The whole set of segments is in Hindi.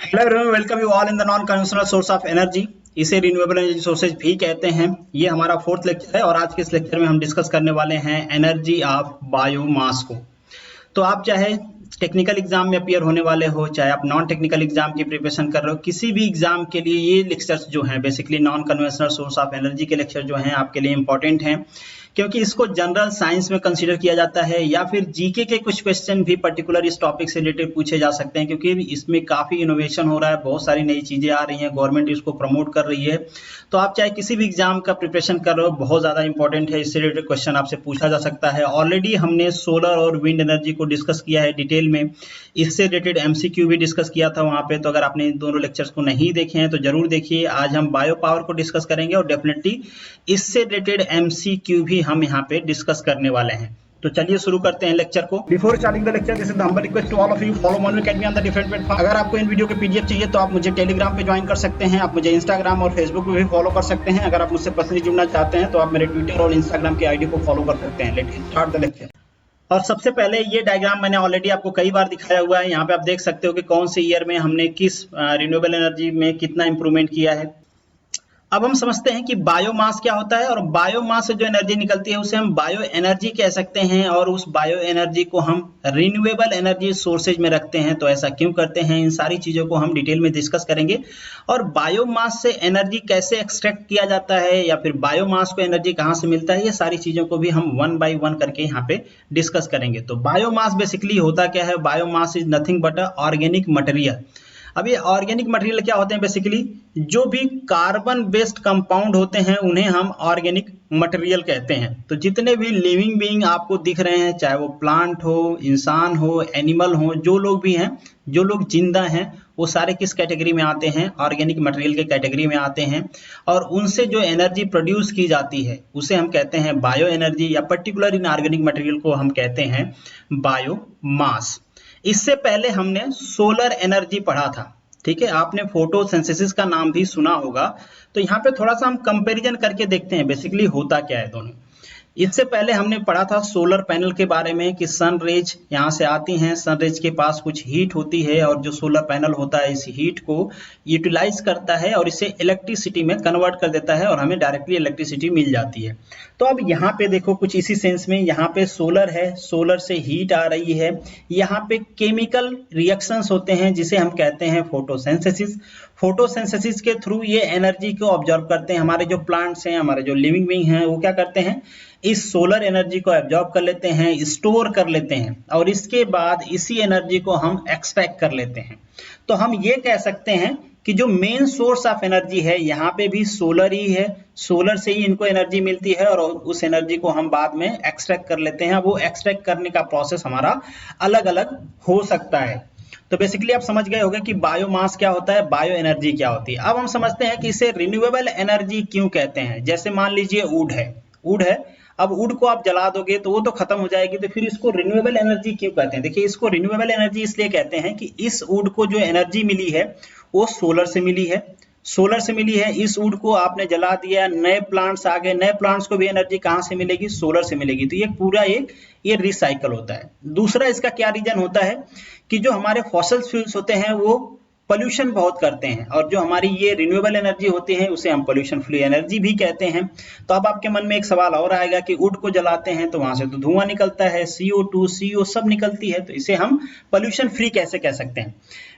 Hello everyone, welcome you all in the non conventional source of energy. इसे रिन्यूएबल एनर्जी सोर्सेज भी कहते हैं। ये हमारा फोर्थ लेक्चर है और आज के इस लेक्चर में हम डिस्कस करने वाले हैं एनर्जी ऑफ बायोमास को। तो आप चाहे टेक्निकल एग्जाम में अपीयर होने वाले हो, चाहे आप नॉन टेक्निकल एग्जाम की प्रिपरेशन कर रहे हो, किसी भी एग्जाम के लिए ये लेक्चर्स जो हैं basically non conventional source of energy के लेक्चर जो हैं आपके लिए इंपॉर्टेंट हैं, क्योंकि इसको जनरल साइंस में कंसीडर किया जाता है या फिर जीके के कुछ क्वेश्चन भी पर्टिकुलर इस टॉपिक से रिलेटेड पूछे जा सकते हैं, क्योंकि इसमें काफ़ी इनोवेशन हो रहा है, बहुत सारी नई चीज़ें आ रही हैं, गवर्नमेंट इसको प्रमोट कर रही है। तो आप चाहे किसी भी एग्जाम का प्रिपरेशन कर रहे हो, बहुत ज़्यादा इंपॉर्टेंट है, इससे रिलेटेड क्वेश्चन आपसे पूछा जा सकता है। ऑलरेडी हमने सोलर और विंड एनर्जी को डिस्कस किया है डिटेल में, इससे रिलेटेड एमसीक्यू भी डिस्कस किया था वहाँ पे। तो अगर आपने इन दोनों लेक्चर्स को नहीं देखे हैं तो जरूर देखिए। आज हम बायो पावर को डिस्कस करेंगे और डेफिनेटली इससे रिलेटेड एमसीक्यू भी हम यहाँ पे डिस्कस करने वाले हैं। तो चलिए शुरू करते हैं लेक्चर को। Before starting the lecture, this is the humble request to all of you, follow Monu academy on the different platform. अगर आपको इन वीडियो के पीडीएफ चाहिए तो आप मुझे टेलीग्राम पे ज्वाइन कर सकते हैं, आप मुझे इंस्टाग्राम और फेसबुक पे भी फॉलो कर सकते हैं। अगर आप मुझसे पर्सनली जुड़ना चाहते हैं तो आप मेरे ट्विटर और इंस्टाग्राम की आईडी को फॉलो कर सकते हैं। Let's start the lecture. और सबसे पहले ये डायग्राम मैंने ऑलरेडी आपको कई बार दिखाया हुआ है। यहाँ पे आप देख सकते हो कि कौन से ईयर में हमने किस रिन्यूएबल एनर्जी में कितना इंप्रूवमेंट किया है। अब हम समझते हैं कि बायोमास क्या होता है, और बायोमास से जो एनर्जी निकलती है उसे हम बायो एनर्जी कह सकते हैं, और उस बायो एनर्जी को हम रिन्यूएबल एनर्जी सोर्सेज में रखते हैं। तो ऐसा क्यों करते हैं, इन सारी चीज़ों को हम डिटेल में डिस्कस करेंगे। और बायोमास से एनर्जी कैसे एक्सट्रैक्ट किया जाता है या फिर बायोमास को एनर्जी कहाँ से मिलता है, ये सारी चीज़ों को भी हम वन बाय वन करके यहाँ पे डिस्कस करेंगे। तो बायोमास बेसिकली होता क्या है, biomass is nothing but a organic material. अब ये ऑर्गेनिक मटेरियल क्या होते हैं, बेसिकली जो भी कार्बन बेस्ड कंपाउंड होते हैं उन्हें हम ऑर्गेनिक मटेरियल कहते हैं। तो जितने भी लिविंग बीइंग आपको दिख रहे हैं, चाहे वो प्लांट हो, इंसान हो, एनिमल हो, जो लोग भी हैं, जो लोग जिंदा हैं, वो सारे किस कैटेगरी में आते हैं, ऑर्गेनिक मटेरियल के कैटेगरी में आते हैं। और उनसे जो एनर्जी प्रोड्यूस की जाती है उसे हम कहते हैं बायो एनर्जी, या पर्टिकुलर इन ऑर्गेनिक मटेरियल को हम कहते हैं बायोमास। इससे पहले हमने सोलर एनर्जी पढ़ा था, ठीक है, आपने फोटोसिंथेसिस का नाम भी सुना होगा। तो यहाँ पे थोड़ा सा हम कंपैरिजन करके देखते हैं बेसिकली होता क्या है दोनों। इससे पहले हमने पढ़ा था सोलर पैनल के बारे में कि सन रेज यहाँ से आती हैं, सन रेज के पास कुछ हीट होती है और जो सोलर पैनल होता है इस हीट को यूटिलाइज करता है और इसे इलेक्ट्रिसिटी में कन्वर्ट कर देता है और हमें डायरेक्टली इलेक्ट्रिसिटी मिल जाती है। तो अब यहाँ पे देखो कुछ इसी सेंस में, यहाँ पे सोलर है, सोलर से हीट आ रही है, यहाँ पे केमिकल रिएक्शंस होते हैं जिसे हम कहते हैं फोटोसिंथेसिस। फोटोसिंथेसिस के थ्रू ये एनर्जी को ऑब्जर्व करते हैं। हमारे जो प्लांट्स हैं, हमारे जो लिविंग बीइंग हैं, वो क्या करते हैं, इस सोलर एनर्जी को एब्जॉर्ब कर लेते हैं, स्टोर कर लेते हैं और इसके बाद इसी एनर्जी को हम एक्सट्रैक्ट कर लेते हैं। तो हम ये कह सकते हैं कि जो मेन सोर्स ऑफ एनर्जी है यहाँ पे भी सोलर ही है, सोलर से ही इनको एनर्जी मिलती है और उस एनर्जी को हम बाद में एक्सट्रैक्ट कर लेते हैं। वो एक्सट्रैक्ट करने का प्रोसेस हमारा अलग अलग हो सकता है। तो बेसिकली आप समझ गए होंगे कि बायोमास क्या होता है, बायो एनर्जी क्या होती है। अब हम समझते हैं कि इसे रिन्यूएबल एनर्जी क्यों कहते हैं। जैसे मान लीजिए वुड है, अब वुड को आप जला दोगे तो वो तो खत्म हो जाएगी, तो फिर इसको रिन्यूएबल एनर्जी क्यों कहते हैं। देखिए, इसको रिन्यूएबल एनर्जी इसलिए कहते हैं कि इस वुड को जो एनर्जी मिली है वो सोलर से मिली है, इस वुड को आपने जला दिया, नए प्लांट्स आ गए, नए प्लांट्स को भी एनर्जी कहाँ से मिलेगी, सोलर से मिलेगी। तो ये पूरा ये रिसाइकल होता है। दूसरा इसका क्या रीजन होता है कि जो हमारे फॉसिल फ्यूल्स होते हैं वो पोल्यूशन बहुत करते हैं, और जो हमारी ये रिन्यूएबल एनर्जी होती है उसे हम पोल्यूशन फ्री एनर्जी भी कहते हैं। तो अब आपके मन में एक सवाल और आएगा कि वुड को जलाते हैं तो वहां से तो धुआं निकलता है, CO2 CO सब निकलती है, तो इसे हम पोल्यूशन फ्री कैसे कह सकते हैं।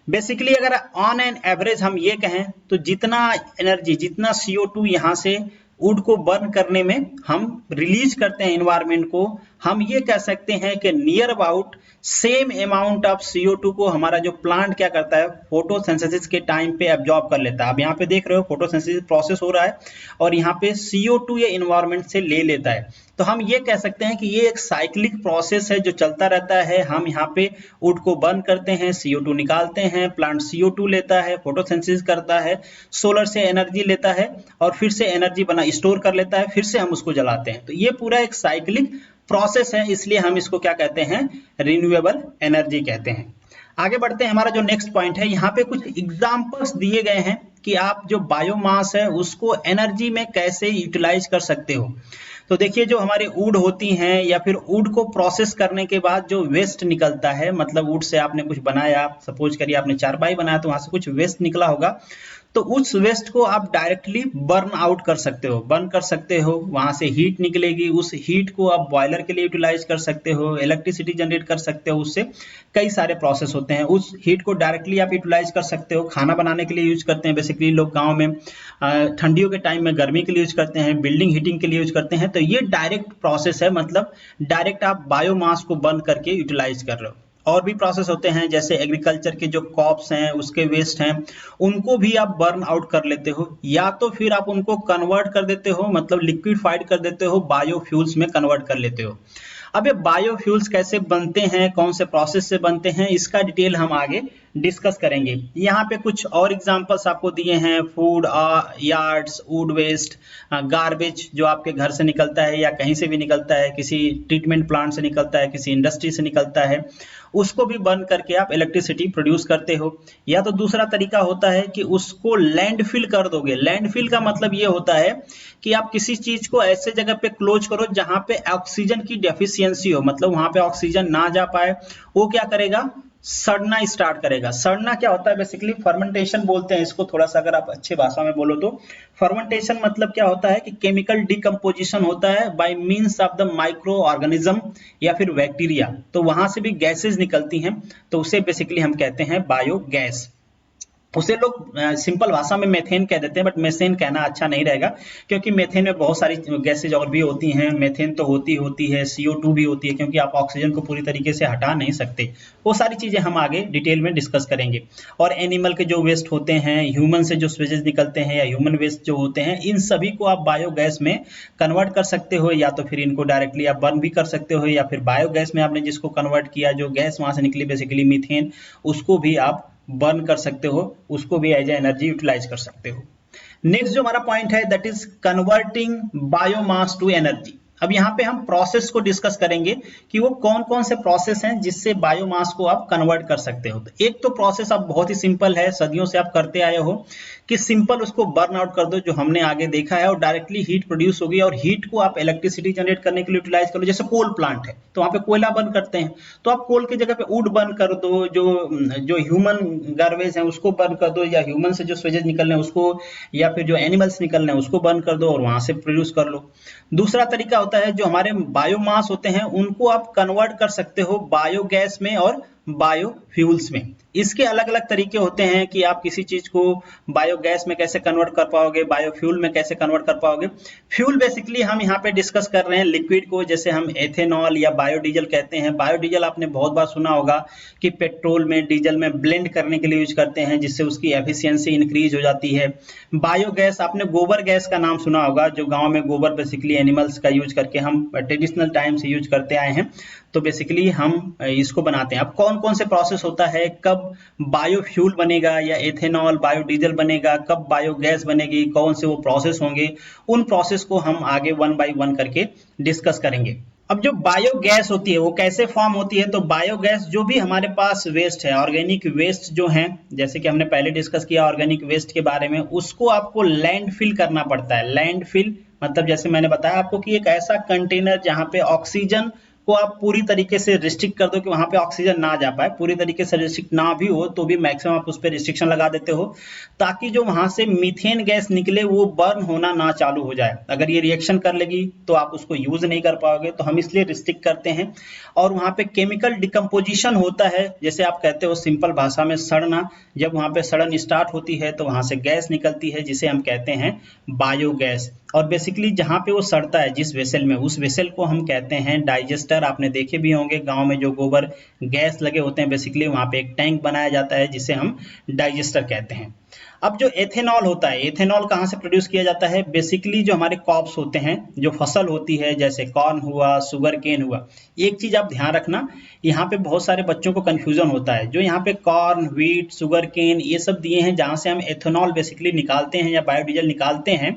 बेसिकली अगर ऑन एन एवरेज हम ये कहें तो जितना एनर्जी, जितना CO2 यहाँ से वुड को बर्न करने में हम रिलीज करते हैं एनवायरमेंट को, हम ये कह सकते हैं कि near about same amount of CO2 को हमारा जो प्लांट क्या करता है, फोटोसिंथेसिस के टाइम पे एब्जॉर्ब कर लेता है। अब यहाँ पे देख रहे हो फोटोसिंथेसिस प्रोसेस हो रहा है और यहाँ पे CO2 ये एनवायरमेंट से ले लेता है। तो हम ये कह सकते हैं कि ये एक साइक्लिक प्रोसेस है जो चलता रहता है। हम यहाँ पे वुड को बर्न करते हैं, CO2 निकालते हैं, प्लांट CO2 लेता है, फोटोसिंथेसिस करता है, सोलर से एनर्जी लेता है और फिर से एनर्जी बना स्टोर कर लेता है, फिर से हम उसको जलाते हैं। तो ये पूरा एक साइक्लिक प्रोसेस है, इसलिए हम इसको क्या कहते हैं, रिन्यूएबल एनर्जी कहते हैं। आगे बढ़ते हैं, हमारा जो नेक्स्ट पॉइंट है, यहाँ पे कुछ एग्जांपल्स दिए गए हैं कि आप जो बायोमास है उसको एनर्जी में कैसे यूटिलाइज कर सकते हो। तो देखिए जो हमारे वुड होती हैं या फिर वुड को प्रोसेस करने के बाद जो वेस्ट निकलता है, मतलब वुड से आपने कुछ बनाया, सपोज करिए आपने चारपाई बनाया तो वहां से कुछ वेस्ट निकला होगा, तो उस वेस्ट को आप डायरेक्टली बर्न आउट कर सकते हो, बर्न कर सकते हो, वहां से हीट निकलेगी, उस हीट को आप बॉयलर के लिए यूटिलाइज कर सकते हो, इलेक्ट्रिसिटी जनरेट कर सकते हो, उससे कई सारे प्रोसेस होते हैं। उस हीट को डायरेक्टली आप यूटिलाइज कर सकते हो, खाना बनाने के लिए यूज करते हैं बेसिकली लोग गाँव में, ठंडियों के टाइम में गर्मी के लिए यूज करते हैं, बिल्डिंग हीटिंग के लिए यूज करते हैं। तो ये डायरेक्ट प्रोसेस है, मतलब डायरेक्ट आप बायोमास को बर्न करके यूटिलाइज कर रहे हो। और भी प्रोसेस होते हैं, जैसे एग्रीकल्चर के जो क्रॉप्स हैं उसके वेस्ट हैं, उनको भी आप बर्न आउट कर लेते हो, या तो फिर आप उनको कन्वर्ट कर देते हो, मतलब लिक्विफाइड कर देते हो, बायोफ्यूल्स में कन्वर्ट कर लेते हो। अब ये बायोफ्यूल्स कैसे बनते हैं, कौन से प्रोसेस से बनते हैं, इसका डिटेल हम आगे डिस्कस करेंगे। यहाँ पे कुछ और एग्जांपल्स आपको दिए हैं, food yards, wood waste, garbage जो आपके घर से निकलता है या कहीं से भी निकलता है, किसी ट्रीटमेंट प्लांट से निकलता है, किसी इंडस्ट्री से निकलता है, उसको भी बर्न करके आप इलेक्ट्रिसिटी प्रोड्यूस करते हो। या तो दूसरा तरीका होता है कि उसको लैंडफिल कर दोगे। लैंडफिल का मतलब ये होता है कि आप किसी चीज को ऐसे जगह पे क्लोज करो जहां पे ऑक्सीजन की डेफिशिएंसी हो, मतलब वहां पे ऑक्सीजन ना जा पाए, वो क्या करेगा, सड़ना स्टार्ट करेगा। सड़ना क्या होता है, बेसिकली फर्मेंटेशन बोलते हैं इसको, थोड़ा सा अगर आप अच्छे भाषा में बोलो तो फर्मेंटेशन मतलब क्या होता है कि केमिकल डिकम्पोजिशन होता है by means of the micro organism या फिर बैक्टीरिया, तो वहां से भी गैसेज निकलती हैं, तो उसे बेसिकली हम कहते हैं बायोगैस। उसे लोग सिंपल भाषा में मेथेन कह देते हैं, बट मेथेन कहना अच्छा नहीं रहेगा, क्योंकि मेथेन में बहुत सारी गैसेज और भी होती हैं। मेथेन तो होती है, CO2 भी होती है, क्योंकि आप ऑक्सीजन को पूरी तरीके से हटा नहीं सकते। वो सारी चीजें हम आगे डिटेल में डिस्कस करेंगे। और एनिमल के जो वेस्ट होते हैं, ह्यूमन से जो स्वेजेज निकलते हैं या ह्यूमन वेस्ट जो होते हैं, इन सभी को आप बायोगैस में कन्वर्ट कर सकते हो, या तो फिर इनको डायरेक्टली आप बर्न भी कर सकते हो, या फिर बायोगैस में आपने जिसको कन्वर्ट किया, जो गैस वहां से निकली बेसिकली मीथेन, उसको भी आप बर्न कर सकते हो, उसको भी एज ए एनर्जी यूटिलाइज कर सकते हो। नेक्स्ट जो हमारा पॉइंट है, that is converting biomass to energy. अब यहाँ पे हम प्रोसेस को डिस्कस करेंगे कि वो कौन कौन से प्रोसेस हैं जिससे बायोमास को आप कन्वर्ट कर सकते हो। तो एक तो प्रोसेस आप बहुत ही सिंपल है, सदियों से आप करते आए हो कि सिंपल उसको बर्न आउट कर दो, जो हमने आगे देखा है, और डायरेक्टली हीट प्रोड्यूस होगी, और हीट को आप इलेक्ट्रिसिटी जनरेट करने के लिए यूटिलाइज कर लो। जैसे कोल प्लांट है तो वहां पे कोयला बर्न करते हैं, तो आप कोल की जगह पे वुड बर्न कर दो, जो ह्यूमन गार्बेज है उसको बर्न कर दो, या ह्यूमन से जो स्वेजेज निकल रहे हैं उसको, या फिर जो एनिमल्स निकल रहे हैं उसको बर्न कर दो और वहां से प्रोड्यूस कर लो। दूसरा तरीका होता है, जो हमारे बायोमास होते हैं उनको आप कन्वर्ट कर सकते हो बायोगैस में और बायोफ्यूल्स में। इसके अलग अलग तरीके होते हैं कि आप किसी चीज को बायोगैस में कैसे कन्वर्ट कर पाओगे, बायोफ्यूल में कैसे कन्वर्ट कर पाओगे। फ्यूल बेसिकली हम यहाँ पे डिस्कस कर रहे हैं लिक्विड को, जैसे हम एथेनॉल या बायोडीजल कहते हैं। बायोडीजल आपने बहुत बार सुना होगा कि पेट्रोल में, डीजल में ब्लेंड करने के लिए यूज करते हैं, जिससे उसकी एफिशिएंसी इंक्रीज हो जाती है। बायोगैस, आपने गोबर गैस का नाम सुना होगा, जो गांव में गोबर बेसिकली एनिमल्स का यूज करके हम ट्रेडिशनल टाइम से यूज करते आए हैं, तो बेसिकली हम इसको बनाते हैं। अब कौन कौन से प्रोसेस होता है, कब बायोफ्यूल बनेगा या एथेनॉल बायोडीजल बनेगा, कब बायोगैस बनेगी, कौन से वो प्रोसेस होंगे, उन प्रोसेस को हम आगे वन बाय वन करके डिस्कस करेंगे। अब जो बायोगैस होती है वो कैसे फॉर्म होती है, तो बायोगैस जो भी हमारे पास वेस्ट है, ऑर्गेनिक वेस्ट जो है, जैसे कि हमने पहले डिस्कस किया ऑर्गेनिक वेस्ट के बारे में, उसको आपको लैंडफिल करना पड़ता है। लैंडफिल मतलब जैसे मैंने बताया आपको कि एक ऐसा कंटेनर जहां पे ऑक्सीजन को आप पूरी तरीके से रिस्ट्रिक्ट कर दो कि वहां पे ऑक्सीजन ना जा पाए, पूरी तरीके से रिस्ट्रिक्ट ना भी हो तो भी मैक्सिमम आप उस पर रिस्ट्रिक्शन लगा देते हो, ताकि जो वहां से मीथेन गैस निकले वो बर्न होना ना चालू हो जाए। अगर ये रिएक्शन कर लेगी तो आप उसको यूज नहीं कर पाओगे, तो हम इसलिए रिस्ट्रिक्ट करते हैं। और वहां पे केमिकल डिकम्पोजिशन होता है, जैसे आप कहते हो सिंपल भाषा में सड़ना। जब वहां पे सड़न स्टार्ट होती है तो वहां से गैस निकलती है, जिसे हम कहते हैं बायोगैस। और बेसिकली जहां पे वो सड़ता है जिस वेसल में, उस वेसल को हम कहते हैं डाइजेस्टर। आपने देखे भी होंगे गांव में जो गोबर गैस लगे होते हैं, बेसिकली वहां पे एक टैंक बनाया जाता है जिसे हम डाइजेस्टर कहते हैं। अब जो एथेनॉल होता है, एथेनॉल कहाँ से प्रोड्यूस किया जाता है, बेसिकली जो हमारे क्रॉप्स होते हैं, जो फसल होती है, जैसे कॉर्न हुआ, शुगर केन हुआ। एक चीज आप ध्यान रखना, यहाँ पे बहुत सारे बच्चों को कंफ्यूजन होता है। जो यहाँ पे कॉर्न, व्हीट, शुगर केन ये सब दिए हैं जहां से हम एथेनॉल बेसिकली निकालते हैं या बायोडीजल निकालते हैं,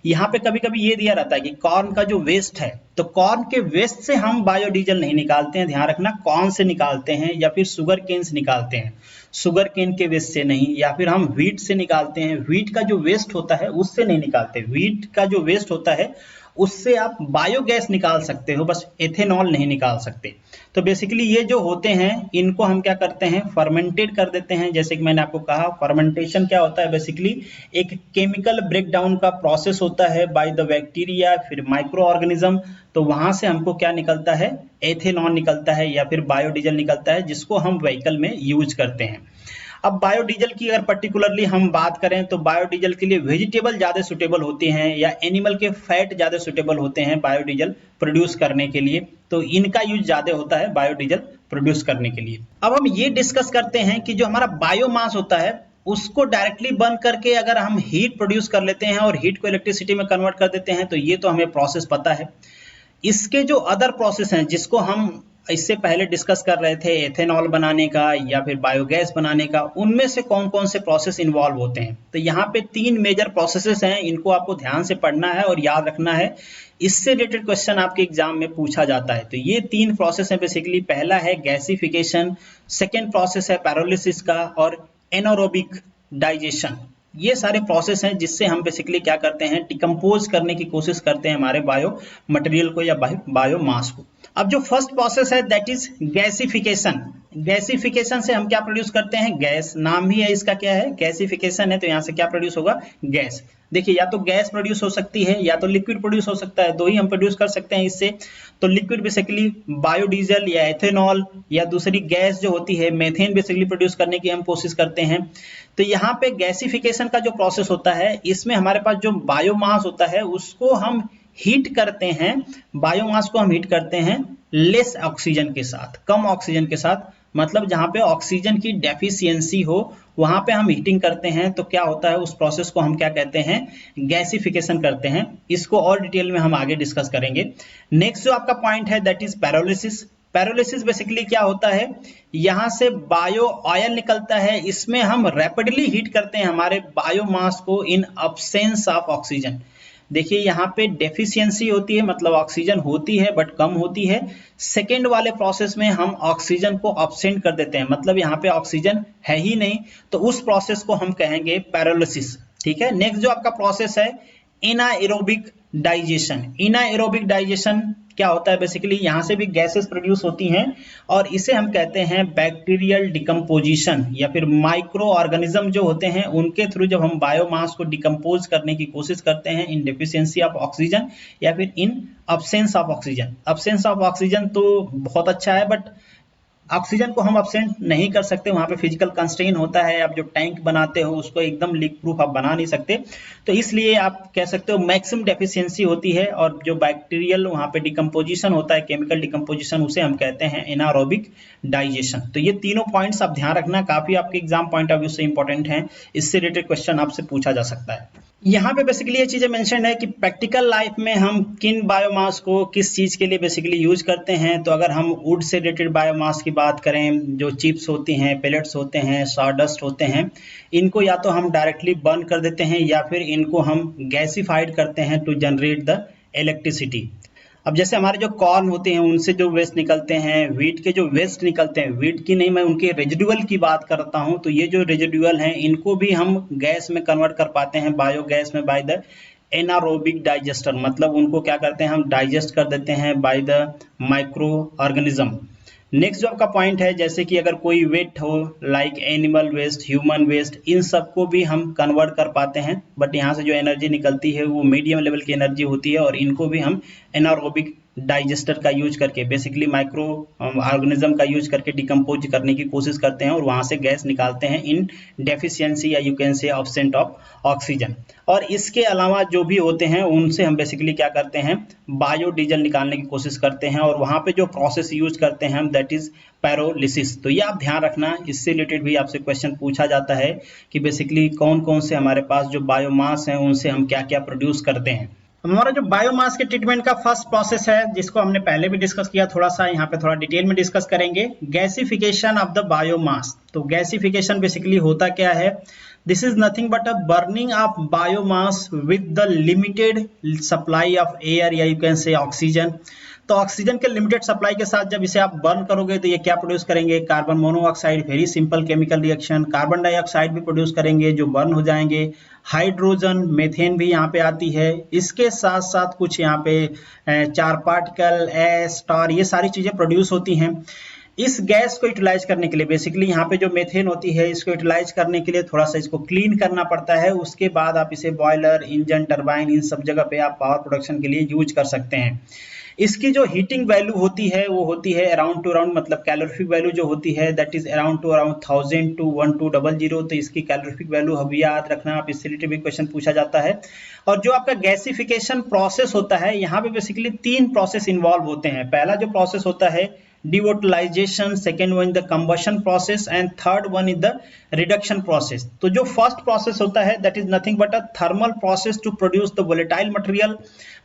यहाँ पे कभी कभी ये दिया रहता है कि कॉर्न का जो वेस्ट है, तो कॉर्न के वेस्ट से हम बायोडीजल नहीं निकालते हैं। ध्यान रखना, कॉर्न से निकालते हैं या फिर शुगर केन से निकालते हैं। शुगर केन के वेस्ट से नहीं, या फिर हम व्हीट से निकालते हैं, व्हीट का जो वेस्ट होता है उससे नहीं निकालते, व्हीट का जो वेस्ट होता है उससे आप बायोगैस निकाल सकते हो, बस एथेनॉल नहीं निकाल सकते। तो बेसिकली ये जो होते हैं इनको हम क्या करते हैं, फर्मेंटेड कर देते हैं। जैसे कि मैंने आपको कहा फर्मेंटेशन क्या होता है, बेसिकली एक केमिकल ब्रेकडाउन का प्रोसेस होता है बाय द बैक्टीरिया फिर माइक्रो ऑर्गेनिज्म। तो वहां से हमको क्या निकलता है, एथेनॉल निकलता है या फिर बायोडीजल निकलता है, जिसको हम व्हीकल में यूज करते हैं। अब बायोडीजल की अगर पर्टिकुलरली हम बात करें तो बायोडीजल के लिए वेजिटेबल ज्यादा सुटेबल होते हैं या एनिमल के फैट ज्यादा सुटेबल होते हैं बायोडीजल प्रोड्यूस करने के लिए, तो इनका यूज ज्यादा होता है बायोडीजल प्रोड्यूस करने के लिए। अब हम ये डिस्कस करते हैं कि जो हमारा बायोमास होता है उसको डायरेक्टली बर्न करके अगर हम हीट प्रोड्यूस कर लेते हैं और हीट को इलेक्ट्रिसिटी में कन्वर्ट कर देते हैं, तो ये तो हमें प्रोसेस पता है। इसके जो अदर प्रोसेस हैं जिसको हम इससे पहले डिस्कस कर रहे थे, एथेनॉल बनाने का या फिर बायोगैस बनाने का, उनमें से कौन कौन से प्रोसेस इन्वॉल्व होते हैं। तो यहाँ पे 3 मेजर प्रोसेसेस हैं, इनको आपको ध्यान से पढ़ना है और याद रखना है, इससे रिलेटेड क्वेश्चन आपके एग्जाम में पूछा जाता है। तो ये 3 प्रोसेस है बेसिकली। पहला है गैसिफिकेशन, सेकेंड प्रोसेस है पैरोलिसिस का, और एनारोबिक डाइजेशन। ये सारे प्रोसेस हैं जिससे हम बेसिकली क्या करते हैं, डिकम्पोज करने की कोशिश करते हैं हमारे बायो मटेरियल को या बायोमास को। अब जो फर्स्ट प्रोसेस है दैट इज गैसिफिकेशन। गैसिफिकेशन से हम क्या प्रोड्यूस करते हैं, गैस। नाम ही है इसका क्या है, गैसिफिकेशन है, तो यहाँ से क्या प्रोड्यूस होगा, गैस। देखिए या तो गैस प्रोड्यूस हो सकती है या तो लिक्विड प्रोड्यूस हो सकता है, दो ही हम प्रोड्यूस कर सकते हैं इससे। तो लिक्विड बेसिकली बायोडीजल या एथेनॉल, या दूसरी गैस जो होती है मेथेन बेसिकली प्रोड्यूस करने की हम कोशिश करते हैं। तो यहाँ पे गैसिफिकेशन का जो प्रोसेस होता है इसमें हमारे पास जो बायोमास होता है उसको हम हीट करते हैं, बायोमास को हम हीट करते हैं लेस ऑक्सीजन के साथ, कम ऑक्सीजन के साथ, मतलब जहां पे ऑक्सीजन की डेफिशिएंसी हो वहां पे हम हीटिंग करते हैं। तो क्या होता है, उस प्रोसेस को हम क्या कहते हैं, गैसिफिकेशन करते हैं। इसको और डिटेल में हम आगे डिस्कस करेंगे। नेक्स्ट जो आपका पॉइंट है that is pyrolysis. Pyrolysis basically क्या होता है, यहां से बायो ऑयल निकलता है, इसमें हम रैपिडली हीट करते हैं हमारे बायोमास को इन अब्सेंस ऑफ ऑक्सीजन। देखिए यहाँ पे डेफिशिएंसी होती है, मतलब ऑक्सीजन होती है बट कम होती है। सेकेंड वाले प्रोसेस में हम ऑक्सीजन को अब्सेंट कर देते हैं, मतलब यहाँ पे ऑक्सीजन है ही नहीं, तो उस प्रोसेस को हम कहेंगे पैरोलिसिस। ठीक है। नेक्स्ट जो आपका प्रोसेस है एनाएरोबिक डाइजेशन। एनाएरोबिक डाइजेशन क्या होता है, बेसिकली यहाँ से भी गैसेस प्रोड्यूस होती हैं और इसे हम कहते हैं बैक्टीरियल डिकम्पोजिशन, या फिर माइक्रो ऑर्गेनिज्म जो होते हैं उनके थ्रू जब हम बायोमास को डिकम्पोज करने की कोशिश करते हैं इन डेफिशिएंसी ऑफ ऑक्सीजन या फिर इन absence of oxygen. Absence of oxygen तो बहुत अच्छा है बट ऑक्सीजन को हम अब्सेंट नहीं कर सकते, वहां पे फिजिकल कंस्ट्रेन होता है। आप जो टैंक बनाते हो उसको एकदम लीक प्रूफ आप बना नहीं सकते, तो इसलिए आप कह सकते हो मैक्सिमम डेफिशिएंसी होती है। और जो बैक्टीरियल वहां पे डिकम्पोजिशन होता है, केमिकल डिकम्पोजिशन, उसे हम कहते हैं एनारोबिक डाइजेशन। तो ये तीनों पॉइंट्स आप ध्यान रखना, काफी आपके एग्जाम पॉइंट ऑफ व्यू से इंपॉर्टेंट है, इससे रिलेटेड क्वेश्चन आपसे पूछा जा सकता है। यहाँ पे बेसिकली ये चीजें मेंशन है कि प्रैक्टिकल लाइफ में हम किन बायोमास को किस चीज के लिए बेसिकली यूज करते हैं। तो अगर हम वुड से रिलेटेड बायोमास की बात करें, जो चिप्स होती हैं, पेलेट्स होते हैं, सॉडस्ट होते हैं, इनको या तो हम डायरेक्टली बर्न कर देते हैं या फिर इनको हम गैसिफाइड करते हैं टू जनरेट द इलेक्ट्रिसिटी। अब जैसे हमारे जो कॉर्न होते हैं उनसे जो वेस्ट निकलते हैं, व्हीट के जो वेस्ट निकलते हैं, व्हीट की नहीं मैं उनके रेजिडुअल की बात करता हूं, तो ये जो रेजिडुअल हैं इनको भी हम गैस में कन्वर्ट कर पाते हैं, बायोगैस में, बाय द एनारोबिक डाइजेस्टर। मतलब उनको क्या करते हैं, हम डाइजेस्ट कर देते हैं by the micro organism. Next जो आपका पॉइंट है, जैसे कि अगर कोई वेट हो like animal waste, human waste, इन सबको भी हम कन्वर्ट कर पाते हैं, बट यहाँ से जो एनर्जी निकलती है वो मीडियम लेवल की एनर्जी होती है और इनको भी हम एनारोबिक डाइजेस्टर का यूज करके, बेसिकली माइक्रो ऑर्गेनिज्म का यूज करके डिकम्पोज करने की कोशिश करते हैं और वहां से गैस निकालते हैं इन डेफिशिएंसी या you can say absent of oxygen. और इसके अलावा जो भी होते हैं उनसे हम बेसिकली क्या करते हैं, बायोडीजल निकालने की कोशिश करते हैं और वहां पे जो प्रोसेस यूज करते हैं हम दैट इज पैरोलिसिस। तो ये आप ध्यान रखना, इससे रिलेटेड भी आपसे क्वेश्चन पूछा जाता है कि बेसिकली कौन कौन से हमारे पास जो बायोमास हैं उनसे हम क्या क्या प्रोड्यूस करते हैं। हमारा जो बायोमास के ट्रीटमेंट का फर्स्ट प्रोसेस है, जिसको हमने पहले भी डिस्कस किया, थोड़ा सा यहाँ पे थोड़ा डिटेल में डिस्कस करेंगे, गैसिफिकेशन ऑफ द बायोमास। तो गैसिफिकेशन बेसिकली होता क्या है, this is nothing but a burning of biomass with the limited supply of air या यू कैन से ऑक्सीजन। तो ऑक्सीजन के लिमिटेड सप्लाई के साथ जब इसे आप बर्न करोगे तो ये क्या प्रोड्यूस करेंगे, carbon monoxide, very simple chemical reaction. Carbon dioxide भी प्रोड्यूस करेंगे जो बर्न हो जाएंगे। हाइड्रोजन, मीथेन भी यहाँ पे आती है। इसके साथ साथ कुछ यहाँ पे 4 पार्टिकल, एस, स्टार, ये सारी चीजें प्रोड्यूस होती हैं। इस गैस को यूटिलाइज करने के लिए बेसिकली यहाँ पे जो मेथेन होती है इसको यूटिलाइज करने के लिए थोड़ा सा इसको क्लीन करना पड़ता है। उसके बाद आप इसे बॉयलर, इंजन, टरबाइन, इन सब जगह पे आप पावर प्रोडक्शन के लिए यूज कर सकते हैं। इसकी जो हीटिंग वैल्यू होती है वो होती है अराउंड टू अराउंड, मतलब कैलोरीफिक वैल्यू जो होती है that is around two around 1000 to 1200। तो इसकी कैलोरीफिक वैल्यू अभी याद रखना, आप इससे रिलेटेड भी क्वेश्चन पूछा जाता है। और जो आपका गैसिफिकेशन प्रोसेस होता है यहाँ पे बेसिकली 3 प्रोसेस इन्वॉल्व होते हैं। पहला जो प्रोसेस होता है devolatilization, second one the combustion process and third one is the reduction process. तो जो फर्स्ट प्रोसेस होता है that is nothing but a thermal process to produce the volatile material.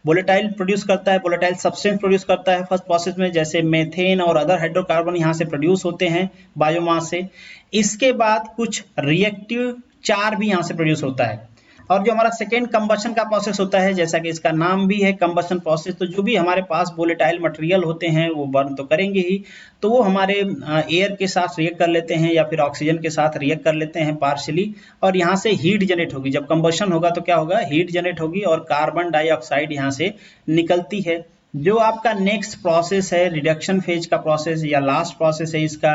Volatile produce करता है, वोलेटाइल सब्सटेंस प्रोड्यूस करता है फर्स्ट प्रोसेस में, जैसे मेथेन और अदर हाइड्रोकार्बन यहाँ से प्रोड्यूस होते हैं बायोमास से। इसके बाद कुछ रिएक्टिव चार भी यहाँ से प्रोड्यूस होता है। और जो हमारा सेकेंड कंबशन का प्रोसेस होता है, जैसा कि इसका नाम भी है कंबशन प्रोसेस, तो जो भी हमारे पास वोलेटाइल मटेरियल होते हैं वो बर्न तो करेंगे ही, तो वो हमारे एयर के साथ रिएक्ट कर लेते हैं या फिर ऑक्सीजन के साथ रिएक्ट कर लेते हैं पार्शियली, और यहाँ से हीट जनरेट होगी। जब कंबशन होगा तो क्या होगा, हीट जनरेट होगी और कार्बन डाइऑक्साइड यहाँ से निकलती है। जो आपका नेक्स्ट प्रोसेस है रिडक्शन फेज का प्रोसेस या लास्ट प्रोसेस है इसका,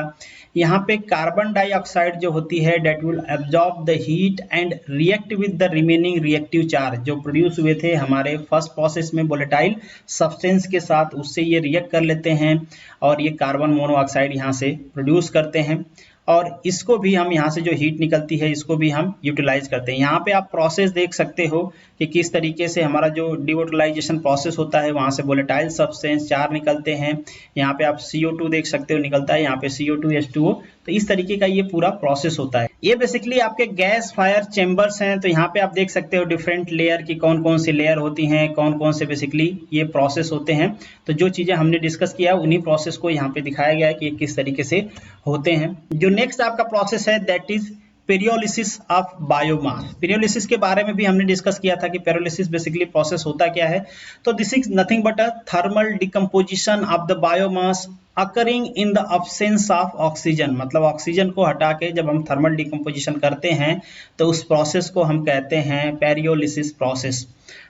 यहाँ पे कार्बन डाइऑक्साइड जो होती है that will absorb the heat and react with the remaining reactive charge जो प्रोड्यूस हुए थे हमारे फर्स्ट प्रोसेस में वोलेटाइल सब्सटेंस के साथ, उससे ये रिएक्ट कर लेते हैं और ये कार्बन मोनोऑक्साइड यहाँ से प्रोड्यूस करते हैं। और इसको भी हम यहाँ से जो हीट निकलती है इसको भी हम यूटिलाइज करते हैं। यहाँ पे आप प्रोसेस देख सकते हो कि किस तरीके से हमारा जो डिवोटलाइजेशन प्रोसेस होता है वहाँ से वोलेटाइल सब्सटेंस 4 निकलते हैं। यहाँ पे आप CO2 देख सकते हो निकलता है, यहाँ पे CO2 H2O। तो इस तरीके का ये पूरा प्रोसेस होता है। ये बेसिकली आपके गैस फायर चेम्बर्स हैं। तो यहाँ पे आप देख सकते हो डिफरेंट लेयर की कौन कौन सी लेयर होती हैं, कौन कौन से बेसिकली ये प्रोसेस होते हैं। तो जो चीजें हमने डिस्कस किया उन्हीं प्रोसेस को यहाँ पे दिखाया गया है कि ये किस तरीके से होते हैं। जो नेक्स्ट आपका प्रोसेस है दैट इज पेरियोलिसिस ऑफ बायोमास। पेरियोलिसिस के बारे में भी हमने डिस्कस किया था कि पेरियोलिसिस बेसिकली प्रोसेस होता क्या है। तो this is nothing but a thermal decomposition of the biomass occurring in the absence of oxygen. मतलब ऑक्सीजन को हटा के जब हम थर्मल डिकम्पोजिशन करते हैं तो उस प्रोसेस को हम कहते हैं पेरियोलिसिस प्रोसेस।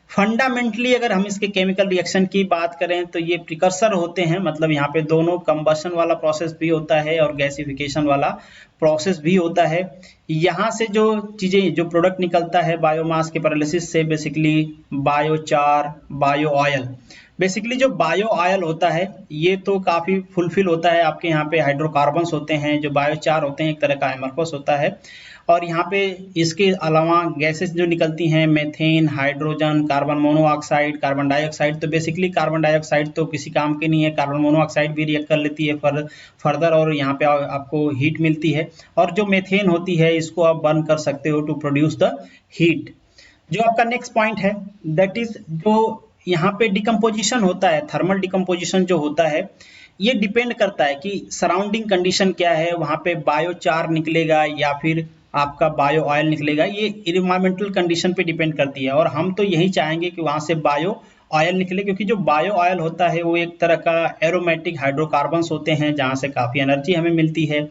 फंडामेंटली अगर हम इसके केमिकल रिएक्शन की बात करें तो ये प्रिकर्सर होते हैं, मतलब यहाँ पे दोनों कंबशन वाला प्रोसेस भी होता है और गैसिफिकेशन वाला प्रोसेस भी होता है। यहाँ से जो चीजें जो प्रोडक्ट निकलता है बायोमास के पेरियोलिसिस से basically biochar, bio oil. Basically जो बायो ऑयल होता है ये तो काफी फुलफिल होता है, आपके यहाँ पे हाइड्रोकार्बन्स होते हैं। जो बायोचार होते हैं एक तरह का एमरफस होता है। और यहाँ पे इसके अलावा गैसेस जो निकलती हैं methane, hydrogen, carbon monoxide, carbon dioxide. तो बेसिकली कार्बन डाइऑक्साइड तो किसी काम के नहीं है, कार्बन मोनोऑक्साइड भी रिएक्ट कर लेती है फर्दर और यहाँ पे आपको हीट मिलती है। और जो मेथेन होती है इसको आप बर्न कर सकते हो टू प्रोड्यूस द हीट। जो आपका नेक्स्ट पॉइंट है दैट इज जो यहाँ पे डिकम्पोजिशन होता है, थर्मल डिकम्पोजिशन जो होता है ये डिपेंड करता है कि सराउंडिंग कंडीशन क्या है, वहाँ पे बायोचार निकलेगा या फिर आपका बायो ऑयल निकलेगा। ये इन्वायरमेंटल कंडीशन पे डिपेंड करती है और हम तो यही चाहेंगे कि वहाँ से बायो ऑयल निकले, क्योंकि जो बायो ऑयल होता है वो एक तरह का एरोमेटिक हाइड्रोकार्बन्स होते हैं जहाँ से काफ़ी एनर्जी हमें मिलती है।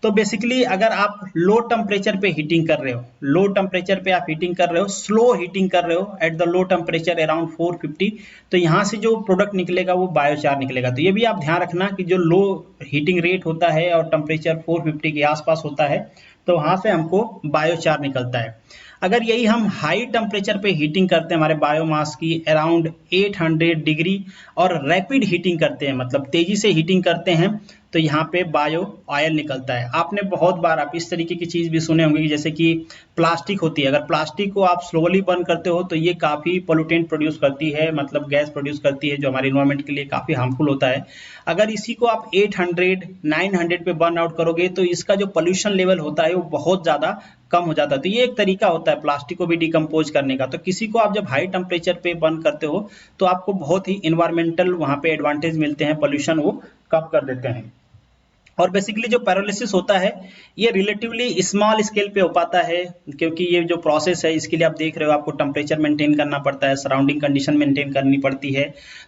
तो बेसिकली अगर आप लो टेम्परेचर पे हीटिंग कर रहे हो, लो टेम्परेचर पे आप हीटिंग कर रहे हो, स्लो हीटिंग कर रहे हो at the low temperature around 450, तो यहाँ से जो प्रोडक्ट निकलेगा वो बायोचार निकलेगा। तो ये भी आप ध्यान रखना कि जो लो हीटिंग रेट होता है और टेम्परेचर 450 के आसपास होता है तो वहाँ से हमको बायोचार निकलता है। अगर यही हम हाई टेम्परेचर पे हीटिंग करते हैं हमारे बायोमास की अराउंड 800 डिग्री और रैपिड हीटिंग करते हैं, मतलब तेजी से हीटिंग करते हैं, तो यहाँ पे बायो ऑयल निकलता है। आपने बहुत बार आप इस तरीके की चीज भी सुने होंगे कि जैसे कि प्लास्टिक होती है, अगर प्लास्टिक को आप स्लोली बर्न करते हो तो ये काफी पोल्यूटेंट प्रोड्यूस करती है, मतलब गैस प्रोड्यूस करती है जो हमारे इन्वायरमेंट के लिए काफी हार्मफुल होता है। अगर इसी को आप 800 900 पे बर्न आउट करोगे तो इसका जो पोल्यूशन लेवल होता है वो बहुत ज्यादा कम हो जाता है। तो ये एक तरीका होता है प्लास्टिक को भी डिकम्पोज करने का। तो किसी को आप जब हाई टेम्परेचर पे बर्न करते हो तो आपको बहुत ही इन्वायरमेंटल वहां पे एडवांटेज मिलते हैं, पोल्यूशन वो कम कर देते हैं। और बेसिकली जो पैरालिसिस होता है ये रिलेटिवली स्मॉल स्केल पे हो पाता है, क्योंकि ये जो प्रोसेस है इसके लिए आप देख रहे हो आपको टेम्परेचर मेंटेन करना पड़ता है, सराउंडिंग कंडीशन मेंटेन करनी पड़ती है,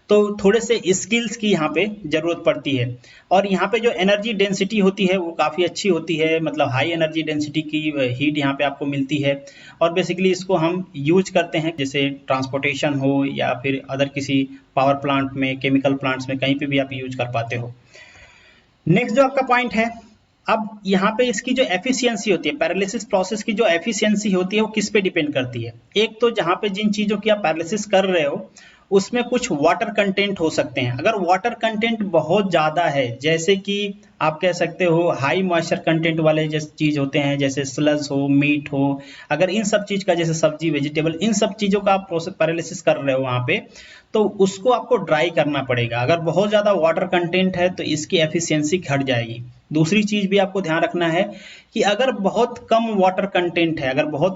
तो थोड़े से स्किल्स की यहाँ पे जरूरत पड़ती है। और यहाँ पे जो एनर्जी डेंसिटी होती है वो काफ़ी अच्छी होती है, मतलब हाई एनर्जी डेंसिटी की हीट यहाँ पे आपको मिलती है। और बेसिकली इसको हम यूज करते हैं जैसे ट्रांसपोर्टेशन हो या फिर अदर किसी पावर प्लांट में, केमिकल प्लांट्स में, कहीं पे भी आप यूज कर पाते हो। नेक्स्ट जो आपका पॉइंट है, अब यहाँ पे इसकी जो एफिशिएंसी होती है, पैरालिसिस प्रोसेस की जो एफिशिएंसी होती है वो किस पे डिपेंड करती है। एक तो जहाँ पे जिन चीजों की आप पैरालिसिस कर रहे हो उसमें कुछ वाटर कंटेंट हो सकते हैं। अगर वाटर कंटेंट बहुत ज्यादा है, जैसे कि आप कह सकते हो हाई मॉइस्चर कंटेंट वाले जैसे चीज होते हैं, जैसे स्लज हो, मीट हो, अगर इन सब चीज का, जैसे सब्जी, वेजिटेबल, इन सब चीजों का आप प्रोसेस पैरालिसिस कर रहे हो वहां पे, तो उसको आपको ड्राई करना पड़ेगा। अगर बहुत ज्यादा वाटर कंटेंट है तो इसकी एफिशिएंसी घट जाएगी। दूसरी चीज भी आपको ध्यान रखना है कि अगर बहुत कम वाटर कंटेंट है, अगर बहुत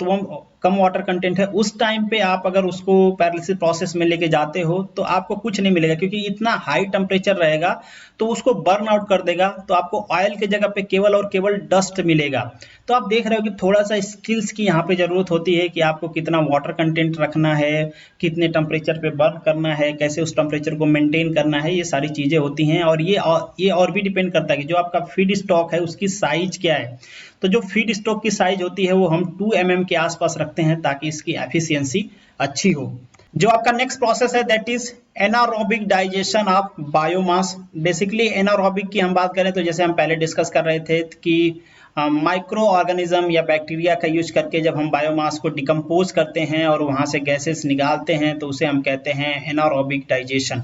कम वाटर कंटेंट है, उस टाइम पे आप अगर उसको पैरालिसिस प्रोसेस में लेके जाते हो तो आपको कुछ नहीं मिलेगा, क्योंकि इतना हाई टेम्परेचर रहेगा तो उसको बर्न आउट कर देगा, तो आपको ऑयल के जगह पे केवल और केवल डस्ट मिलेगा। तो आप देख रहे हो कि थोड़ा सा स्किल्स की यहाँ पे जरूरत होती है कि आपको कितना वाटर कंटेंट रखना है, कितने टेम्परेचर पे बर्न करना है, कैसे उस टेम्परेचर को मेंटेन करना है, ये सारी चीजें होती हैं। और ये और भी डिपेंड करता है कि जो आपका फीड स्टॉक है उसकी साइज क्या है। तो जो फीड स्टॉक की साइज होती है वो हम 2 mm के आसपास रखते हैं ताकि इसकी एफिशिएंसी अच्छी हो। जो आपका नेक्स्ट प्रोसेस है that is anaerobic digestion of biomass. Basically anaerobic की हम बात करें तो जैसे हम पहले डिस्कस कर रहे थे कि माइक्रो ऑर्गेनिज्म या बैक्टीरिया का यूज करके जब हम बायोमास को डिकम्पोज करते हैं और वहां से गैसेस निकालते हैं तो उसे हम कहते हैं एनारोबिक डाइजेशन।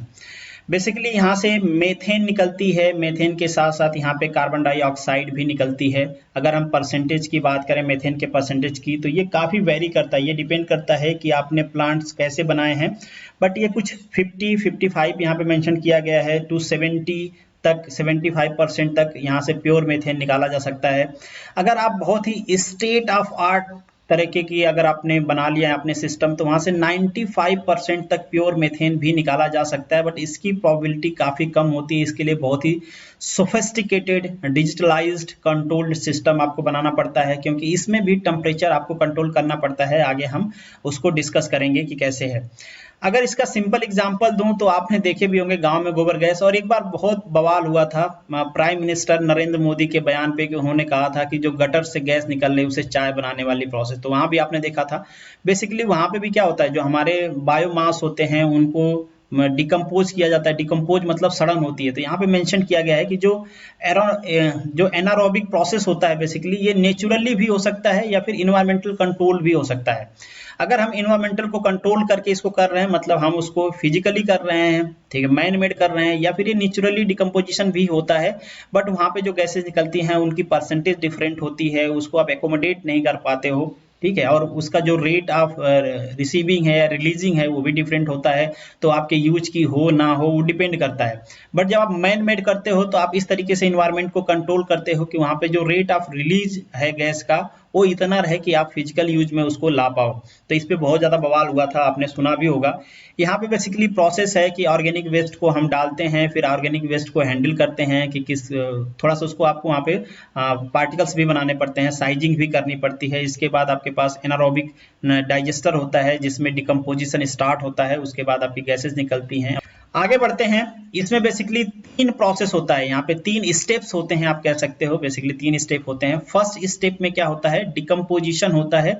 बेसिकली यहाँ से मेथेन निकलती है, मेथेन के साथ साथ यहाँ पे कार्बन डाइऑक्साइड भी निकलती है। अगर हम परसेंटेज की बात करें मेथेन के परसेंटेज की, तो ये काफ़ी वेरी करता है, ये डिपेंड करता है कि आपने प्लांट्स कैसे बनाए हैं, बट ये कुछ 50-55 यहाँ पे मेंशन किया गया है टू 70 तक, 75% तक यहाँ से प्योर मेथेन निकाला जा सकता है। अगर आप बहुत ही स्टेट ऑफ आर्ट तरीके की अगर आपने बना लिया है अपने सिस्टम, तो वहां से 95% तक प्योर मेथेन भी निकाला जा सकता है, बट इसकी प्रोबेबिलिटी काफी कम होती है। इसके लिए बहुत ही सोफिस्टिकेटेड डिजिटलाइज्ड कंट्रोल्ड सिस्टम आपको बनाना पड़ता है, क्योंकि इसमें भी टेम्परेचर आपको कंट्रोल करना पड़ता है। आगे हम उसको डिस्कस करेंगे कि कैसे है। अगर इसका सिंपल एग्जांपल दूं तो आपने देखे भी होंगे गांव में गोबर गैस, और एक बार बहुत बवाल हुआ था प्राइम मिनिस्टर नरेंद्र मोदी के बयान पे कि उन्होंने कहा था कि जो गटर से गैस निकल रही उसे चाय बनाने वाली प्रोसेस, तो वहां भी आपने देखा था। बेसिकली वहां पे भी क्या होता है, जो हमारे बायोमास होते हैं उनको डिकम्पोज किया जाता है। डिकम्पोज मतलब सड़न होती है। तो यहाँ पे मेंशन किया गया है कि जो एनारोबिक प्रोसेस होता है बेसिकली ये नेचुरली भी हो सकता है या फिर इन्वायरमेंटल कंट्रोल भी हो सकता है। अगर हम इन्वायरमेंटल को कंट्रोल करके इसको कर रहे हैं, मतलब हम उसको फिजिकली कर रहे हैं, ठीक है, मैन मेड कर रहे हैं, या फिर ये नेचुरली डिकम्पोजिशन भी होता है, बट वहां पे जो गैसेज निकलती हैं उनकी परसेंटेज डिफरेंट होती है, उसको आप एकोमोडेट नहीं कर पाते हो, ठीक है, और उसका जो रेट ऑफ रिसीविंग है या रिलीजिंग है वो भी डिफरेंट होता है। तो आपके यूज की हो ना हो वो डिपेंड करता है। बट जब आप मैन मेड करते हो तो आप इस तरीके से इन्वायरमेंट को कंट्रोल करते हो कि वहां पे जो रेट ऑफ रिलीज है गैस का वो इतना रहे कि आप फिजिकल यूज में उसको ला पाओ। तो इस पे बहुत ज्यादा बवाल हुआ था, आपने सुना भी होगा। यहाँ पे बेसिकली प्रोसेस है कि ऑर्गेनिक वेस्ट को हम डालते हैं, फिर ऑर्गेनिक वेस्ट को हैंडल करते हैं कि किस थोड़ा सा उसको आपको वहाँ पे पार्टिकल्स भी बनाने पड़ते हैं, साइजिंग भी करनी पड़ती है। इसके बाद आपके पास एनारोबिक डाइजेस्टर होता है जिसमें डिकम्पोजिशन स्टार्ट होता है, उसके बाद आपकी गैसेस निकलती हैं। आगे बढ़ते हैं। इसमें बेसिकली 3 प्रोसेस होता है, यहाँ पे 3 स्टेप्स होते हैं, आप कह सकते हो बेसिकली 3 स्टेप होते हैं। फर्स्ट स्टेप में क्या होता है, डिकम्पोजिशन होता है।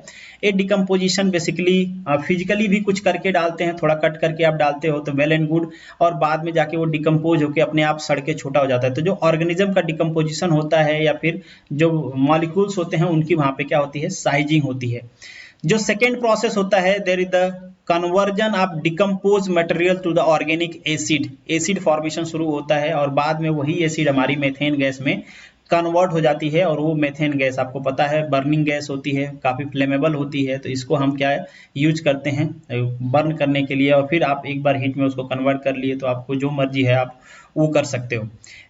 ये डिकम्पोजिशन बेसिकली फिजिकली भी कुछ करके डालते हैं, थोड़ा कट करके आप डालते हो तो वेल एंड गुड, और बाद में जाके वो डिकम्पोज होकर अपने आप सड़ के छोटा हो जाता है। तो जो ऑर्गेनिज्म का डिकम्पोजिशन होता है या फिर जो मॉलिक्यूल्स होते हैं उनकी वहां पे क्या होती है, साइजिंग होती है। जो सेकेंड प्रोसेस होता है, there is the conversion of decompose material to the organic acid. Acid formation शुरू होता है और बाद में वही एसिड हमारी मेथेन गैस में कन्वर्ट हो जाती है, और वो मेथेन गैस आपको पता है बर्निंग गैस होती है, काफी फ्लेमेबल होती है। तो इसको हम क्या यूज करते हैं बर्न करने के लिए, और फिर आप एक बार हीट में उसको कन्वर्ट कर लिए तो आपको जो मर्जी है आप वो कर सकते हो।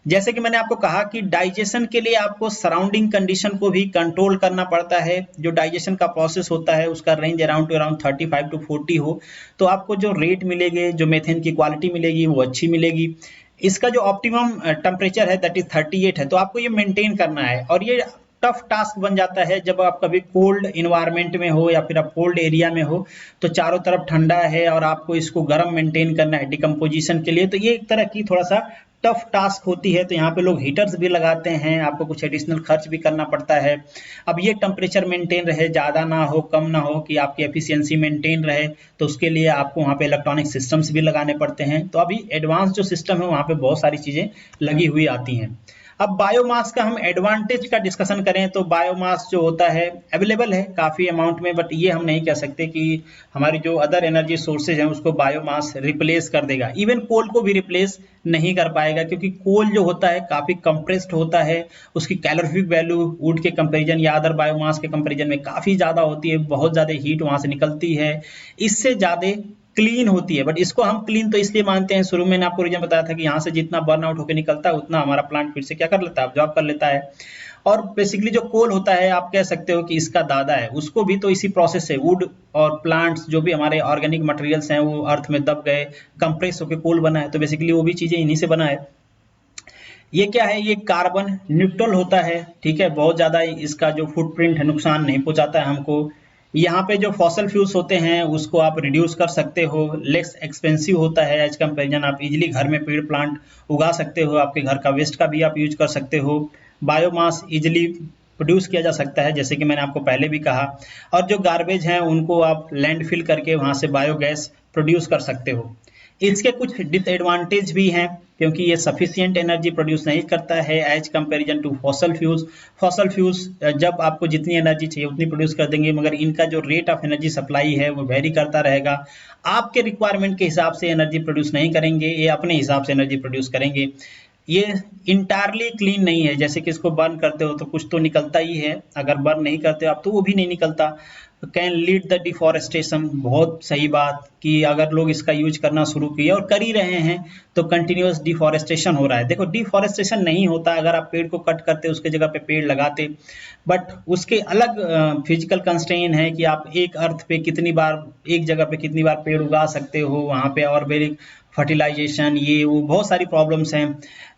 जैसे कि मैंने आपको कहा कि डाइजेशन के लिए आपको सराउंडिंग कंडीशन को भी कंट्रोल करना पड़ता है। जो डाइजेशन का प्रोसेस होता है उसका रेंज अराउंड 35 to 40 हो, तो आपको जो रेट मिलेगी, जो मेथेन की क्वालिटी मिलेगी वो अच्छी मिलेगी। इसका जो ऑप्टिमम टेम्परेचर है दैट इज 38 है, तो आपको ये मेंटेन करना है। और ये टफ टास्क बन जाता है जब आप कभी कोल्ड इन्वायरमेंट में हो या फिर आप कोल्ड एरिया में हो, तो चारों तरफ ठंडा है और आपको इसको गर्म मेंटेन करना है डिकम्पोजिशन के लिए, तो ये एक तरह की थोड़ा सा टफ टास्क होती है। तो यहाँ पे लोग हीटर्स भी लगाते हैं, आपको कुछ एडिशनल खर्च भी करना पड़ता है। अब ये टेम्परेचर मेंटेन रहे, ज़्यादा ना हो कम ना हो, कि आपकी एफिशिएंसी मेंटेन रहे, तो उसके लिए आपको वहाँ पे इलेक्ट्रॉनिक सिस्टम्स भी लगाने पड़ते हैं। तो अभी एडवांस जो सिस्टम है वहाँ पे बहुत सारी चीज़ें लगी हुई आती हैं। अब बायोमास का हम एडवांटेज का डिस्कशन करें तो बायोमास जो होता है अवेलेबल है काफ़ी अमाउंट में, बट ये हम नहीं कह सकते कि हमारी जो अदर एनर्जी सोर्सेज हैं उसको बायोमास रिप्लेस कर देगा। इवन कोल को भी रिप्लेस नहीं कर पाएगा, क्योंकि कोल जो होता है काफ़ी कंप्रेस्ड होता है, उसकी कैलोरीफिक वैल्यू वुड के कंपेरिजन या अदर बायोमास के कंपेरिजन में काफ़ी ज़्यादा होती है, बहुत ज़्यादा हीट वहाँ से निकलती है, इससे ज़्यादा क्लीन होती है। बट इसको हम क्लीन तो इसलिए मानते हैं, शुरू में मैंने आपको रीजन बताया था कि यहाँ से जितना बर्न आउट होकर निकलता है उतना हमारा प्लांट फिर से क्या कर लेता है, ऑब्जॉर्ब कर लेता है। और बेसिकली जो कोल होता है आप कह सकते हो कि इसका दादा है, उसको भी तो इसी प्रोसेस से वुड और प्लांट्स जो भी हमारे ऑर्गेनिक मटेरियल्स हैं वो अर्थ में दब गए, कंप्रेस होकर कोल बना है, तो बेसिकली वो भी चीजें इन्हीं से बना है। ये क्या है, ये कार्बन न्यूट्रल होता है, ठीक है, बहुत ज्यादा इसका जो फुटप्रिंट है नुकसान नहीं पहुंचाता है हमको। यहाँ पे जो फॉसल फ्यूल्स होते हैं उसको आप रिड्यूस कर सकते हो, लेस एक्सपेंसिव होता है एज कंपेरिजन, आप इजीली घर में पेड़ प्लांट उगा सकते हो, आपके घर का वेस्ट का भी आप यूज कर सकते हो, बायोमास इजीली प्रोड्यूस किया जा सकता है जैसे कि मैंने आपको पहले भी कहा। और जो गार्बेज हैं उनको आप लैंडफिल करके वहां से बायोगैस प्रोड्यूस कर सकते हो। इसके कुछ डिसएडवांटेज भी हैं, क्योंकि ये सफिशिएंट एनर्जी प्रोड्यूस नहीं करता है as comparison to fossil fuels. Fossil fuels जब आपको जितनी एनर्जी चाहिए उतनी प्रोड्यूस कर देंगे, मगर इनका जो रेट ऑफ एनर्जी सप्लाई है वो वेरी करता रहेगा, आपके रिक्वायरमेंट के हिसाब से एनर्जी प्रोड्यूस नहीं करेंगे, ये अपने हिसाब से एनर्जी प्रोड्यूस करेंगे। ये इंटायरली क्लीन नहीं है, जैसे कि इसको बर्न करते हो तो कुछ तो निकलता ही है, अगर बर्न नहीं करते हो आप तो वो भी नहीं निकलता। कैन लीड द डिफॉरेस्टेशन, बहुत सही बात कि अगर लोग इसका यूज करना शुरू किए और कर ही रहे हैं तो कंटिन्यूअस डिफॉरेस्टेशन हो रहा है। देखो डिफॉरेस्टेशन नहीं होता अगर आप पेड़ को कट करते उसके जगह पे पेड़ लगाते, बट उसके अलग फिजिकल कंस्ट्रेन है कि आप एक अर्थ पे कितनी बार, एक जगह पे कितनी बार पेड़ उगा सकते हो, वहाँ पे ऑर्गेनिक फर्टिलाइजेशन ये वो बहुत सारी प्रॉब्लम्स हैं,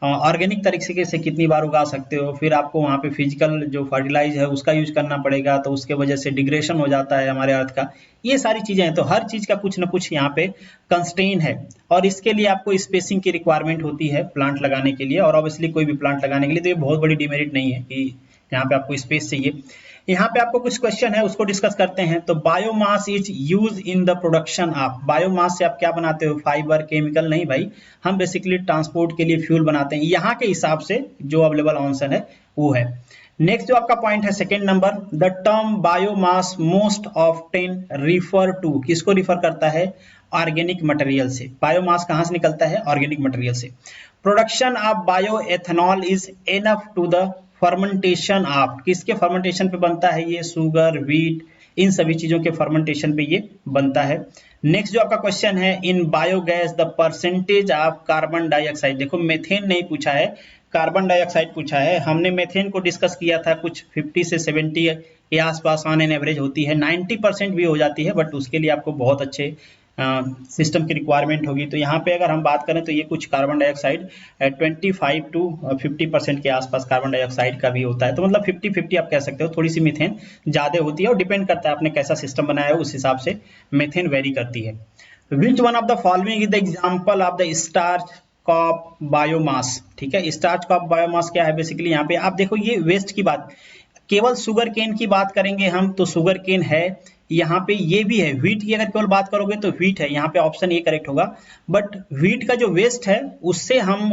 ऑर्गेनिक तरीके से कितनी बार उगा सकते हो, फिर आपको वहाँ पे फिजिकल जो फर्टिलाइज है उसका यूज करना पड़ेगा, तो उसके वजह से डिग्रेडेशन हो जाता है हमारे अर्थ का। ये सारी चीजें हैं, तो हर चीज का कुछ ना कुछ यहाँ पे कंस्ट्रेन है, और इसके लिए आपको स्पेसिंग की रिक्वायरमेंट होती है प्लांट लगाने के लिए, और ऑब्वियसली कोई भी प्लांट लगाने के लिए तो ये बहुत बड़ी डिमेरिट नहीं है कि यहाँ पे आपको स्पेस चाहिए। यहाँ पे आपको कुछ क्वेश्चन है उसको डिस्कस करते हैं। तो biomass is use in the production of, biomass से आप क्या बनाते हो, फाइबर केमिकल नहीं भाई, हम बेसिकली ट्रांसपोर्ट के लिए फ्यूल बनाते हैं, यहाँ के हिसाब से जो अवेलेबल ऑप्शन है वो है। नेक्स्ट जो आपका पॉइंट है second number, the term biomass most often refer to, किसको रिफर करता है, ऑर्गेनिक मटेरियल से। बायोमास कहाँ से निकलता है, ऑर्गेनिक मटेरियल से। Production of bio ethanol is enough to the fermentation of, किसके फर्मेंटेशन पे बनता है ये, शुगर, व्हीट, इन सभी चीजों के फर्मेंटेशन पे ये बनता है। नेक्स्ट जो आपका क्वेश्चन है, in biogas the percentage of carbon dioxide, देखो मेथेन नहीं पूछा है, कार्बन डाइऑक्साइड पूछा है। हमने मेथेन को डिस्कस किया था, कुछ 50 से 70 के आसपास ऑन एन एवरेज होती है, 90% भी हो जाती है, बट उसके लिए आपको बहुत अच्छे सिस्टम की रिक्वायरमेंट होगी। तो यहाँ पे अगर हम बात करें तो ये कुछ कार्बन डाइऑक्साइड 25 to 50% के आसपास कार्बन डाइऑक्साइड का भी होता है, तो मतलब 50-50 आप कह सकते हो, थोड़ी सी मीथेन ज्यादा होती है, और डिपेंड करता है आपने कैसा सिस्टम बनाया है उस हिसाब से मीथेन वेरी करती है। Which one of the following is the example of the starch crop biomass, ठीक है, स्टार्च कॉप बायोमास क्या है, बेसिकली यहाँ पे आप देखो ये वेस्ट की बात, केवल शुगर केन की बात करेंगे हम तो शुगर केन है, यहाँ पे ये भी है, व्हीट की अगर केवल बात करोगे तो व्हीट है, यहाँ पे ऑप्शन ए करेक्ट होगा। बट व्हीट का जो वेस्ट है उससे हम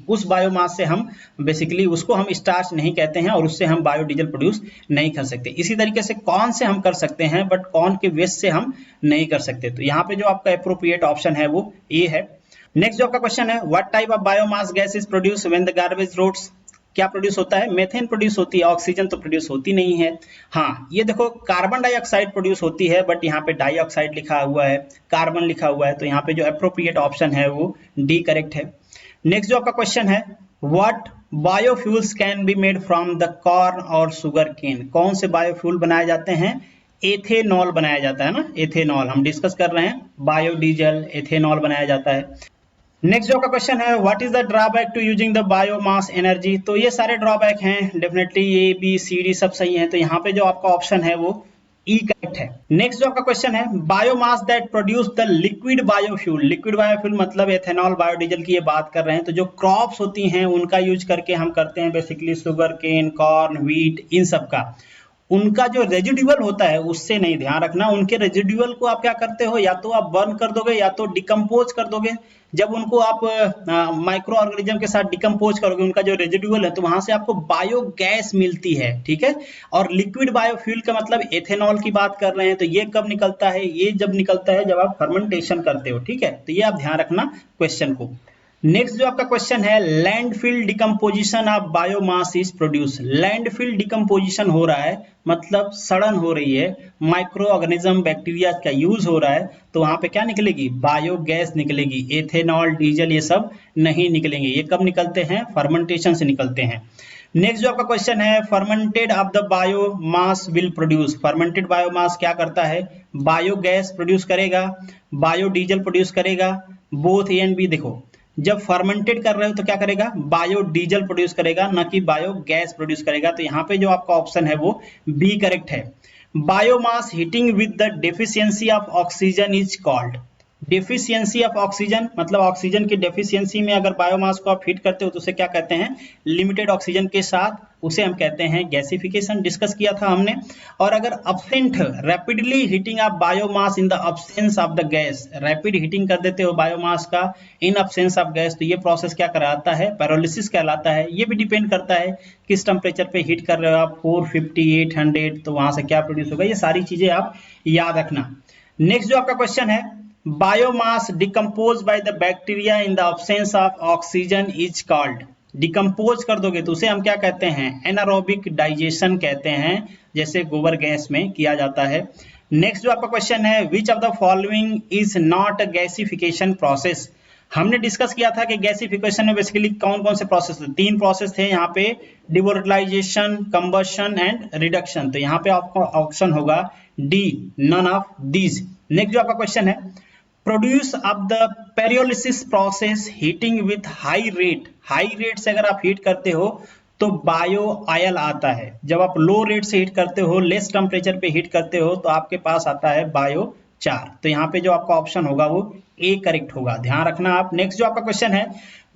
उस बायोमास से हम बेसिकली उसको हम स्टार्च नहीं कहते हैं, और उससे हम बायोडीजल प्रोड्यूस नहीं कर सकते। इसी तरीके से कॉर्न से हम कर सकते हैं, बट कॉर्न के वेस्ट से हम नहीं कर सकते। तो यहाँ पे जो आपका अप्रोप्रिएट ऑप्शन है वो ए है। नेक्स्ट जो आपका क्वेश्चन है, what type of biomass gas is produce when the garbage rots, क्या प्रोड्यूस होता है, मेथेन प्रोड्यूस होती है, ऑक्सीजन तो प्रोड्यूस होती नहीं है। हाँ ये देखो कार्बन डाइऑक्साइड प्रोड्यूस होती है, बट यहाँ पे डाइऑक्साइड लिखा हुआ है, कार्बन लिखा हुआ है, तो यहाँ पे जो अप्रोप्रिएट ऑप्शन है वो डी करेक्ट है। नेक्स्ट जो आपका क्वेश्चन है, what biofuels can be made from the corn और शुगर केन, कौन से बायोफ्यूल बनाए जाते हैं, एथेनॉल बनाया जाता है ना, एथेनॉल हम डिस्कस कर रहे हैं, बायोडीजल एथेनॉल बनाया जाता है। नेक्स्ट जो आपका क्वेश्चन है, what is the drawback to using the biomass energy. तो ये सारे ड्रॉबैक हैं, definitely A B C D सब सही है, तो यहाँ पे जो आपका ऑप्शन है वो ई करेक्ट है। नेक्स्ट जो आपका क्वेश्चन है, biomass that produce the liquid biofuel. Liquid biofuel मतलब एथेनॉल, बायोडीजल की ये बात कर रहे हैं। तो जो क्रॉप्स होती हैं उनका यूज करके हम करते हैं basically sugar cane, corn, wheat, इन सब का उनका जो रेजिडुअल होता है उससे नहीं, ध्यान रखना, उनके रेजिडुअल को आप क्या करते हो, या तो आप बर्न कर दोगे या तो डिकम्पोज कर दोगे। जब उनको आप माइक्रो ऑर्गेनिज्म के साथ डिकम्पोज करोगे उनका जो रेजिडुअल है, तो वहां से आपको बायोगैस मिलती है, ठीक है। और लिक्विड बायोफ्यूल का मतलब एथेनॉल की बात कर रहे हैं, तो ये कब निकलता है, ये जब निकलता है जब आप फर्मेंटेशन करते हो, ठीक है। तो ये आप ध्यान रखना क्वेश्चन को। नेक्स्ट जो आपका क्वेश्चन है, landfill decomposition of biomass is produce. Landfill decomposition हो रहा है मतलब सड़न हो रही है, माइक्रो ऑर्गेनिज्म बैक्टीरिया का यूज हो रहा है, तो वहां पे क्या निकलेगी, बायोगैस निकलेगी। एथेनॉल, डीजल ये सब नहीं निकलेंगे। ये कब निकलते हैं, फर्मेंटेशन से निकलते हैं। नेक्स्ट जो आपका क्वेश्चन है, fermented of the biomass will produce. Fermented biomass क्या करता है, बायोगैस प्रोड्यूस करेगा, बायोडीजल प्रोड्यूस करेगा, बोथ ए एंड बी। देखो जब फर्मेंटेड कर रहे हो तो क्या करेगा, बायोडीजल प्रोड्यूस करेगा, ना कि बायोगैस प्रोड्यूस करेगा। तो यहाँ पे जो आपका ऑप्शन है वो बी करेक्ट है। Biomass heating with the deficiency of oxygen is called. Deficiency of oxygen मतलब ऑक्सीजन की डेफिशिएंसी में अगर बायोमास को आप हीट करते हो तो उसे क्या कहते हैं, लिमिटेड ऑक्सीजन के साथ, उसे हम कहते हैं गैसिफिकेशन, डिस्कस किया था हमने। और अगर absent, rapidly heating of biomass in the absence of the gas, rapid heating कर देते हो बायोमास का इन अब्सेंस ऑफ गैस, तो ये प्रोसेस क्या कहलाता है, पैरोलिसिस कहलाता है। ये भी डिपेंड करता है किस टेम्परेचर पे हीट कर रहे हो आप, 450, 800, तो वहां से क्या प्रोड्यूस होगा, ये सारी चीजें आप याद रखना। नेक्स्ट जो आपका क्वेश्चन है, biomass decompose by the bacteria in the absence of oxygen is called. Decompose कर दोगे तो उसे हम क्या कहते हैं, एनारोबिक डाइजेशन कहते हैं, जैसे गोबर गैस में किया जाता है। नेक्स्ट जो आपका क्वेश्चन है, which of the following is not a gasification process. हमने डिस्कस किया था कि गैसिफिकेशन में बेसिकली कौन कौन से प्रोसेस थे, 3 प्रोसेस थे यहाँ पे, डिवोलेटाइजेशन, कंबशन एंड रिडक्शन। तो यहाँ पे आपका ऑप्शन होगा D, none of these. Next जो आपका क्वेश्चन है, produce of the pyrolysis process heating with high rate. High rate से अगर आप हीट करते हो तो बायो ऑयल आता है। जब आप लो रेट से हीट करते हो, लेस टेम्परेचर पे हीट करते हो, तो आपके पास आता है बायो 4। तो यहाँ पे जो आपका ऑप्शन होगा वो ए करेक्ट होगा, ध्यान रखना आप। नेक्स्ट जो आपका क्वेश्चन है,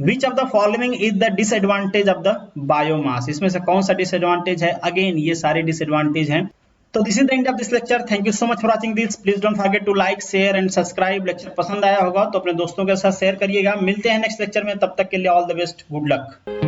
which of the following is the disadvantage of the biomass. इसमें से कौन सा डिसएडवांटेज है, अगेन ये सारे डिसएडवांटेज हैं। तो this is the end of this lecture. Thank you so much for watching this. Please don't forget to like, share and subscribe. Lecture पसंद आया होगा तो अपने दोस्तों के साथ शेयर करिएगा। मिलते हैं नेक्स्ट लेक्चर में, तब तक के लिए all the best, good luck.